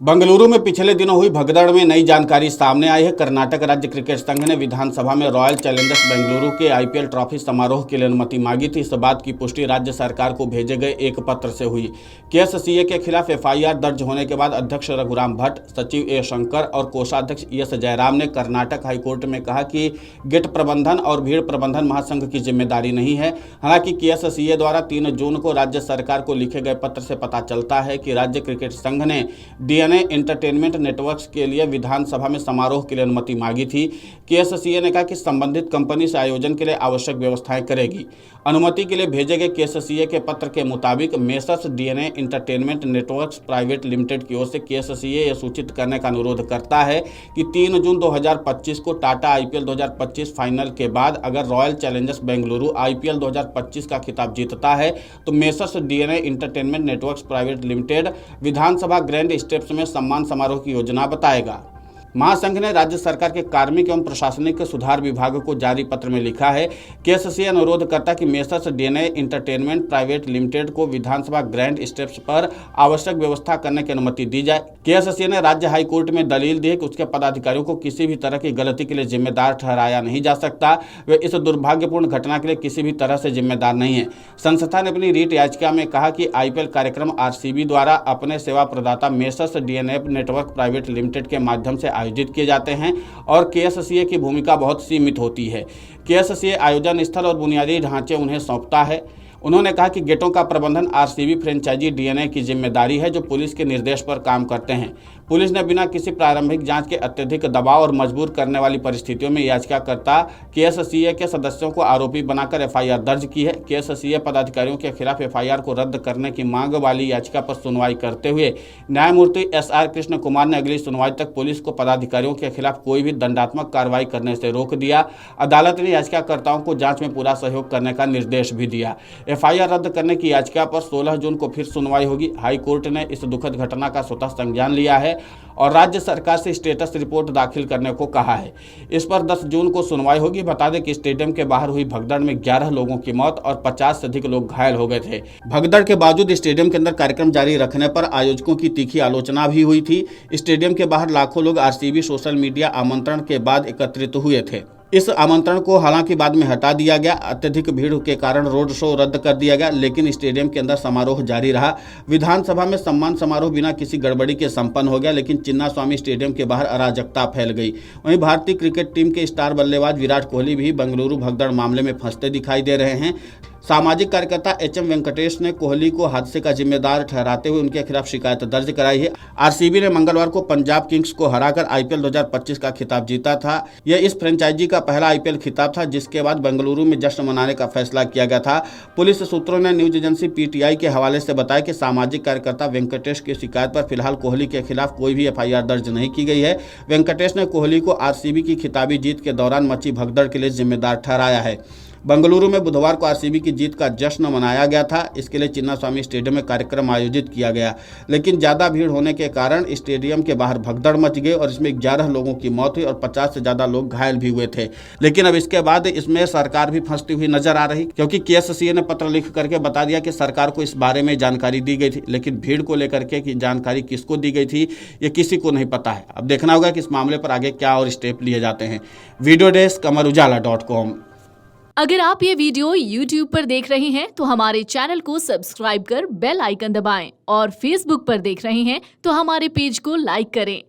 बंगलुरु में पिछले दिनों हुई भगदड़ में नई जानकारी सामने आई है। कर्नाटक राज्य क्रिकेट संघ ने विधानसभा में रॉयल चैलेंजर्स बेंगलुरु के आईपीएल ट्रॉफी समारोह के लिए अनुमति मांगी थी। इस बात की पुष्टि राज्य सरकार को भेजे गए एक पत्र से हुई। केएससीए के खिलाफ एफआईआर दर्ज होने के बाद अध्यक्ष रघुराम भट्ट, सचिव ए शंकर और कोषाध्यक्ष एस जयराम ने कर्नाटक हाईकोर्ट में कहा कि गेट प्रबंधन और भीड़ प्रबंधन महासंघ की जिम्मेदारी नहीं है। हालांकि केएससीए द्वारा 3 जून को राज्य सरकार को लिखे गए पत्र से पता चलता है कि राज्य क्रिकेट संघ ने डीएनए एंटरटेनमेंट नेटवर्क्स के लिए विधानसभा में समारोह के लिए अनुमति मांगी थी। केएससीए ने कहा कि संबंधित कंपनी से आयोजन के लिए आवश्यक व्यवस्थाएं करेगी। अनुमति के लिए भेजे गए केएससीए के पत्र के मुताबिक messrs DNA entertainment networks private limited की ओर से केएससीए यह सूचित करने का अनुरोध करता है कि 3 जून 2025 को टाटा आईपीएल 2025 फाइनल के बाद अगर रॉयल चैलेंजर्स बेंगलुरु आईपीएल 2025 का खिताब जीतता है तो Messrs DNA entertainment networks private limited विधानसभा ग्रैंड स्टेप्स में सम्मान समारोह की योजना बताएगा। महासंघ ने राज्य सरकार के कार्मिक एवं प्रशासनिक सुधार विभाग को जारी पत्र में लिखा है, केएससीए अनुरोध करता कि messrs DNA entertainment private limited को विधानसभा ग्रैंड स्टेप्स पर आवश्यक व्यवस्था करने की अनुमति दी जाए। केएससीए ने राज्य हाईकोर्ट में दलील दी है कि उसके पदाधिकारियों को किसी भी तरह की गलती के लिए जिम्मेदार ठहराया नहीं जा सकता। वे इस दुर्भाग्यपूर्ण घटना के लिए किसी भी तरह से जिम्मेदार नहीं है। संस्था ने अपनी रीट याचिका में कहा कि आईपीएल कार्यक्रम आरसीबी द्वारा अपने सेवा प्रदाता messrs DNA network private limited के माध्यम से आयोजित किए जाते हैं और केएससीए की भूमिका बहुत सीमित होती है। केएससीए आयोजन स्थल और बुनियादी ढांचे उन्हें सौंपता है। उन्होंने कहा कि गेटों का प्रबंधन आरसीबी फ्रेंचाइजी डीएनए की जिम्मेदारी है, जो पुलिस के निर्देश पर काम करते हैं। पुलिस ने बिना किसी प्रारंभिक जांच के अत्यधिक दबाव और मजबूर करने वाली परिस्थितियों में याचिकाकर्ता केएससीए के सदस्यों को आरोपी बनाकर एफआईआर दर्ज की है। केएससीए पदाधिकारियों के खिलाफ एफआईआर को रद्द करने की मांग वाली याचिका पर सुनवाई करते हुए न्यायमूर्ति एसआर कृष्ण कुमार ने अगली सुनवाई तक पुलिस को पदाधिकारियों के खिलाफ कोई भी दंडात्मक कार्रवाई करने से रोक दिया। अदालत ने याचिकाकर्ताओं को जांच में पूरा सहयोग करने का निर्देश भी दिया। एफआईआर रद्द करने की याचिका पर 16 जून को फिर सुनवाई होगी। हाईकोर्ट ने इस दुखद घटना का स्वतः संज्ञान लिया है और राज्य सरकार से स्टेटस रिपोर्ट दाखिल करने को कहा है। इस पर 10 जून को सुनवाई होगी। बता दें कि स्टेडियम के बाहर हुई भगदड़ में 11 लोगों की मौत और 50 से अधिक लोग घायल हो गए थे। भगदड़ के बावजूद स्टेडियम के अंदर कार्यक्रम जारी रखने पर आयोजकों की तीखी आलोचना भी हुई थी। स्टेडियम के बाहर लाखों लोग आरसीबी सोशल मीडिया आमंत्रण के बाद एकत्रित हुए थे। इस आमंत्रण को हालांकि बाद में हटा दिया गया। अत्यधिक भीड़ के कारण रोड शो रद्द कर दिया गया, लेकिन स्टेडियम के अंदर समारोह जारी रहा। विधानसभा में सम्मान समारोह बिना किसी गड़बड़ी के संपन्न हो गया, लेकिन चिन्नास्वामी स्टेडियम के बाहर अराजकता फैल गई। वहीं भारतीय क्रिकेट टीम के स्टार बल्लेबाज विराट कोहली भी बेंगलुरु भगदड़ मामले में फंसते दिखाई दे रहे हैं। सामाजिक कार्यकर्ता एचएम वेंकटेश ने कोहली को हादसे का जिम्मेदार ठहराते हुए उनके खिलाफ शिकायत दर्ज कराई है। आरसीबी ने मंगलवार को पंजाब किंग्स को हराकर आईपीएल 2025 का खिताब जीता था। यह इस फ्रेंचाइजी का पहला आईपीएल खिताब था, जिसके बाद बेंगलुरु में जश्न मनाने का फैसला किया गया था। पुलिस सूत्रों ने न्यूज एजेंसी पीटीआई के हवाले से बताया कि सामाजिक कार्यकर्ता वेंकटेश की शिकायत पर फिलहाल कोहली के खिलाफ कोई भी एफआईआर दर्ज नहीं की गई है। वेंकटेश ने कोहली को आरसीबी की खिताबी जीत के दौरान मची भगदड़ के लिए जिम्मेदार ठहराया है। बेंगलुरु में बुधवार को आरसीबी की जीत का जश्न मनाया गया था। इसके लिए चिन्नास्वामी स्टेडियम में कार्यक्रम आयोजित किया गया, लेकिन ज़्यादा भीड़ होने के कारण स्टेडियम के बाहर भगदड़ मच गई और इसमें 11 लोगों की मौत हुई और 50 से ज़्यादा लोग घायल भी हुए थे। लेकिन अब इसके बाद इसमें सरकार भी फंसती हुई नजर आ रही, क्योंकि केएससीए ने पत्र लिख करके बता दिया कि सरकार को इस बारे में जानकारी दी गई थी, लेकिन भीड़ को लेकर के कि जानकारी किसको दी गई थी ये किसी को नहीं पता है। अब देखना होगा कि इस मामले पर आगे क्या और स्टेप लिए जाते हैं। Video desk amarujala.com। अगर आप ये वीडियो YouTube पर देख रहे हैं तो हमारे चैनल को सब्सक्राइब कर बेल आइकन दबाएं और Facebook पर देख रहे हैं तो हमारे पेज को लाइक करें।